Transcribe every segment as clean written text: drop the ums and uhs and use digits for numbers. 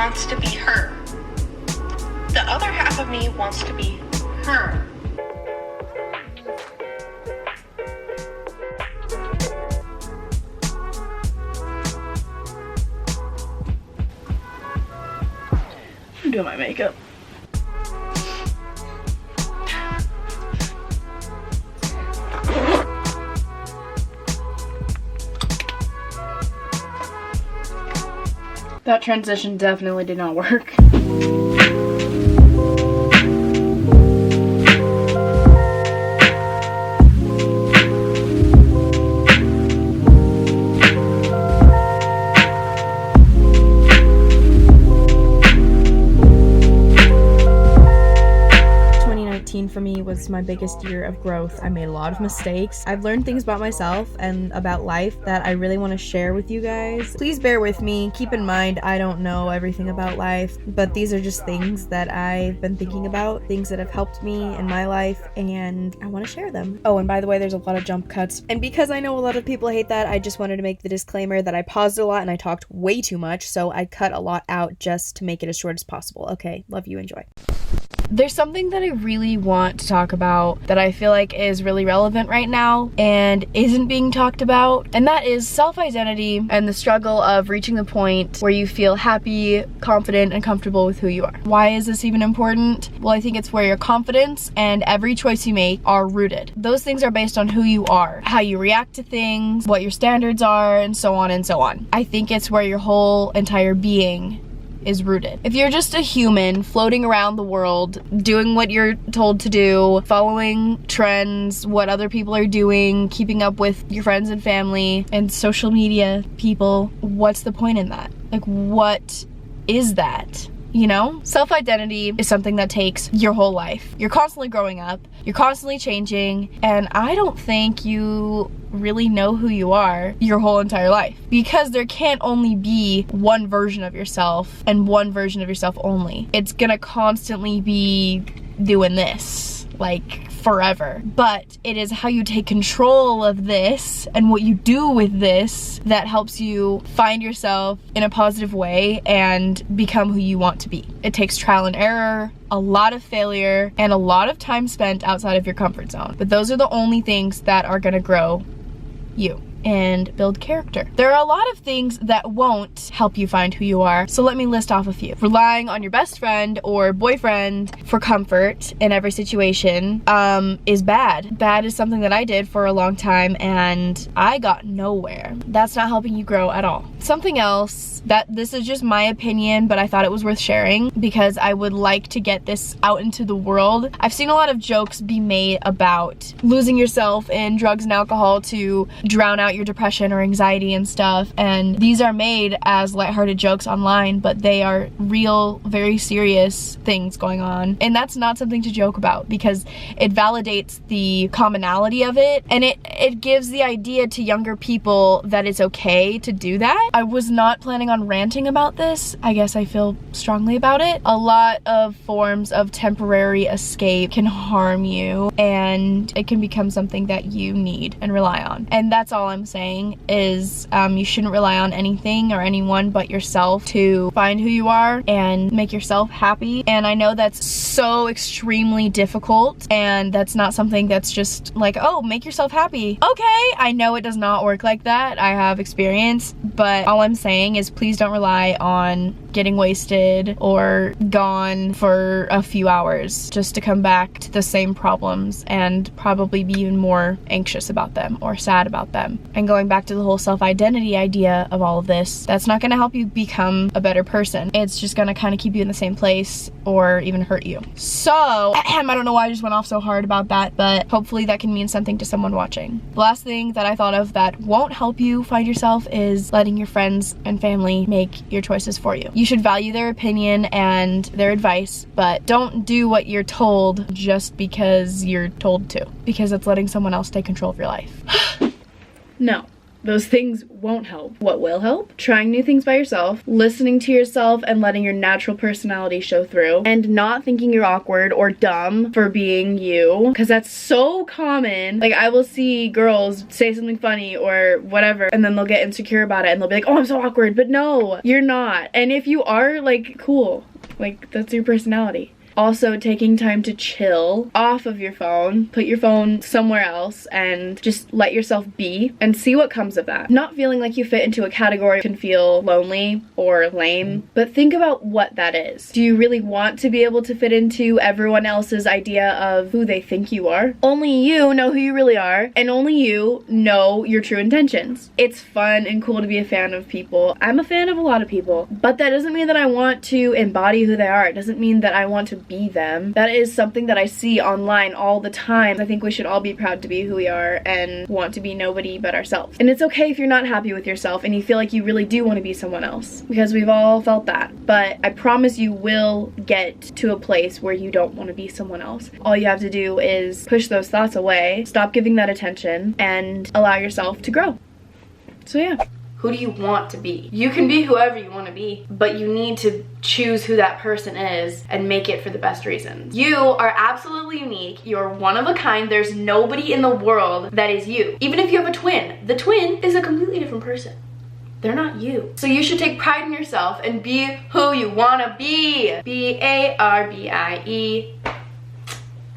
wants to be her. The other half of me wants to be her. I'm doing my makeup. That transition definitely did not work. 2019 for me was my biggest year of growth. I made a lot of mistakes. I've learned things about myself and about life that I really want to share with you guys. Please bear with me. Keep in mind, I don't know everything about life, but these are just things that I've been thinking about, things that have helped me in my life, and I want to share them. Oh, and by the way, there's a lot of jump cuts. And because I know a lot of people hate that, I just wanted to make the disclaimer that I paused a lot and I talked way too much, so I cut a lot out just to make it as short as possible. Okay, love you, enjoy. There's something that I really want to talk about that I feel like is really relevant right now and isn't being talked about, and that is self-identity and the struggle of reaching the point where you feel happy, confident, and comfortable with who you are. Why is this even important? Well, I think it's where your confidence and every choice you make are rooted. Those things are based on who you are, how you react to things, what your standards are, and so on and so on. I think it's where your whole entire being is rooted. If you're just a human floating around the world, doing what you're told to do, following trends, what other people are doing, keeping up with your friends and family and social media people, what's the point in that? Like, what is that? You know? Self-identity is something that takes your whole life. You're constantly growing up, you're constantly changing, and I don't think you really know who you are your whole entire life, because there can't only be one version of yourself and one version of yourself only. It's gonna constantly be doing this, like, forever. But it is how you take control of this and what you do with this that helps you find yourself in a positive way and become who you want to be. It takes trial and error, a lot of failure, and a lot of time spent outside of your comfort zone. But those are the only things that are gonna grow you and build character. There are a lot of things that won't help you find who you are, so let me list off a few. Relying on your best friend or boyfriend for comfort in every situation is bad. Bad is something that I did for a long time and I got nowhere. That's not helping you grow at all. Something else, that this is just my opinion, but I thought it was worth sharing because I would like to get this out into the world. I've seen a lot of jokes be made about losing yourself in drugs and alcohol to drown out your depression or anxiety and stuff, and these are made as lighthearted jokes online, but they are real, very serious things going on, and that's not something to joke about because it validates the commonality of it, and it gives the idea to younger people that it's okay to do that. I was not planning on ranting about this. I guess I feel strongly about it. A lot of forms of temporary escape can harm you, and it can become something that you need and rely on, and that's all I'm saying is you shouldn't rely on anything or anyone but yourself to find who you are and make yourself happy. And I know that's so extremely difficult, and that's not something that's just like, oh, make yourself happy. Okay, I know it does not work like that. I have experience, but all I'm saying is please don't rely on getting wasted or gone for a few hours just to come back to the same problems and probably be even more anxious about them or sad about them. And going back to the whole self-identity idea of all of this, that's not gonna help you become a better person. It's just gonna kind of keep you in the same place or even hurt you. So, I don't know why I just went off so hard about that, but hopefully that can mean something to someone watching. The last thing that I thought of that won't help you find yourself is letting your friends and family make your choices for you. You should value their opinion and their advice, but don't do what you're told just because you're told to, because it's letting someone else take control of your life. No. Those things won't help. What will help? Trying new things by yourself, listening to yourself and letting your natural personality show through, and not thinking you're awkward or dumb for being you, because that's so common. Like, I will see girls say something funny or whatever, and then they'll get insecure about it and they'll be like, oh, I'm so awkward, but no, you're not. And if you are, like, cool. Like, that's your personality. Also, taking time to chill off of your phone, put your phone somewhere else and just let yourself be and see what comes of that. Not feeling like you fit into a category can feel lonely or lame, but think about what that is. Do you really want to be able to fit into everyone else's idea of who they think you are? Only you know who you really are, and only you know your true intentions. It's fun and cool to be a fan of people. I'm a fan of a lot of people, but that doesn't mean that I want to embody who they are. It doesn't mean that I want to be them. That is something that I see online all the time. I think we should all be proud to be who we are and want to be nobody but ourselves. And it's okay if you're not happy with yourself and you feel like you really do want to be someone else, because we've all felt that. But I promise you will get to a place where you don't want to be someone else. All you have to do is push those thoughts away, stop giving that attention, and allow yourself to grow. So yeah. Who do you want to be? You can be whoever you want to be, but you need to choose who that person is and make it for the best reasons. You are absolutely unique. You're one of a kind. There's nobody in the world that is you. Even if you have a twin, the twin is a completely different person. They're not you. So you should take pride in yourself and be who you want to be. B-A-R-B-I-E.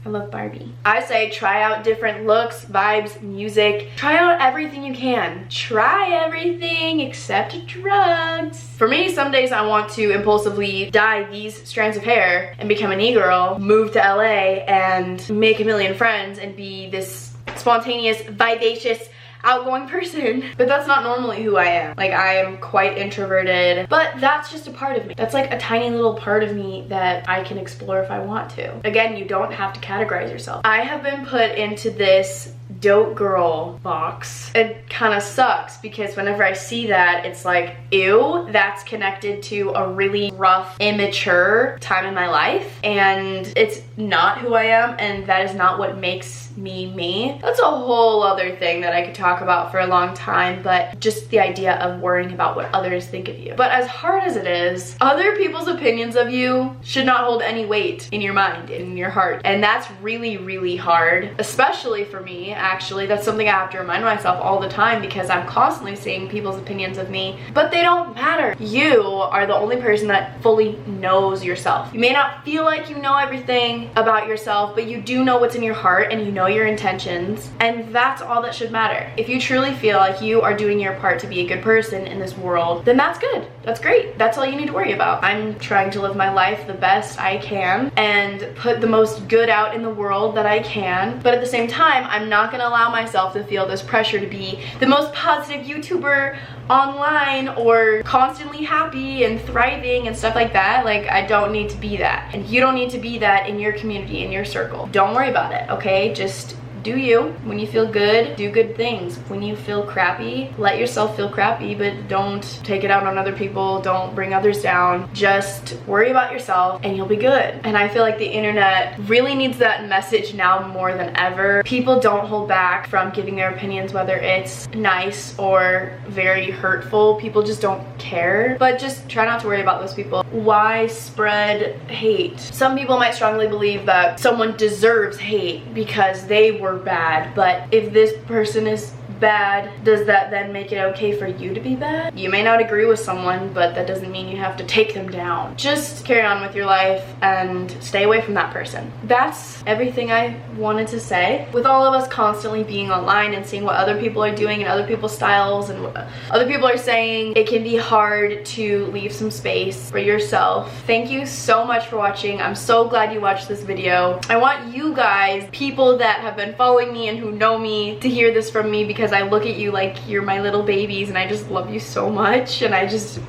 I love Barbie. I say try out different looks, vibes, music. Try out everything you can. Try everything except drugs. For me, some days I want to impulsively dye these strands of hair and become an e-girl, move to LA and make a million friends and be this spontaneous, vivacious, outgoing person, but that's not normally who I am. Like, I am quite introverted, but that's just a part of me. That's like a tiny little part of me that I can explore if I want to. Again, you don't have to categorize yourself. I have been put into this dope girl box. It kind of sucks because whenever I see that, it's like, ew, that's connected to a really rough, immature time in my life, and it's not who I am, and that is not what makes me me. That's a whole other thing that I could talk about for a long time, but just the idea of worrying about what others think of you. But as hard as it is, other people's opinions of you should not hold any weight in your mind, in your heart, and that's really, really hard, especially for me. Actually, that's something I have to remind myself all the time because I'm constantly seeing people's opinions of me, but they don't matter. You are the only person that fully knows yourself. You may not feel like you know everything about yourself, but you do know what's in your heart and you know your intentions, and that's all that should matter. If you truly feel like you are doing your part to be a good person in this world, then that's good. That's great. That's all you need to worry about. I'm trying to live my life the best I can and put the most good out in the world that I can, but at the same time, I'm not gonna allow myself to feel this pressure to be the most positive YouTuber online or constantly happy and thriving and stuff like that. Like, I don't need to be that, and you don't need to be that in your community, in your circle. Don't worry about it, okay? Just do you. When you feel good, do good things. When you feel crappy, let yourself feel crappy, but don't take it out on other people. Don't bring others down. Just worry about yourself and you'll be good. And I feel like the internet really needs that message now more than ever. People don't hold back from giving their opinions, whether it's nice or very hurtful. People just don't care. But just try not to worry about those people. Why spread hate? Some people might strongly believe that someone deserves hate because they were bad, but if this person is bad, does that then make it okay for you to be bad? You may not agree with someone, but that doesn't mean you have to take them down. Just carry on with your life and stay away from that person. That's everything I wanted to say. With all of us constantly being online and seeing what other people are doing and other people's styles and what other people are saying, it can be hard to leave some space for yourself. Thank you so much for watching. I'm so glad you watched this video. I want you guys, people that have been following me and who know me, to hear this from me, because I look at you like you're my little babies and I just love you so much, and I just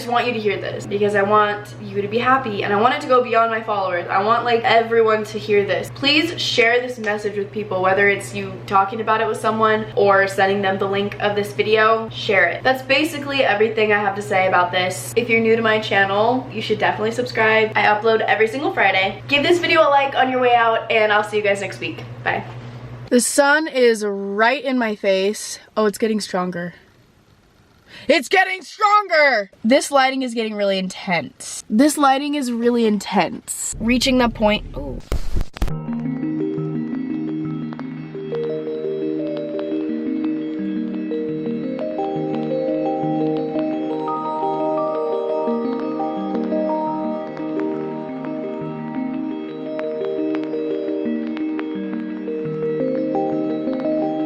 want you to hear this because I want you to be happy, and I want it to go beyond my followers. I want like everyone to hear this. Please share this message with people, whether it's you talking about it with someone or sending them the link of this video. Share it. That's basically everything I have to say about this. If you're new to my channel, you should definitely subscribe. I upload every single Friday. Give this video a like on your way out, and I'll see you guys next week. Bye. The sun is right in my face. Oh, it's getting stronger. It's getting stronger! This lighting is getting really intense. This lighting is really intense. Reaching that point. Oh.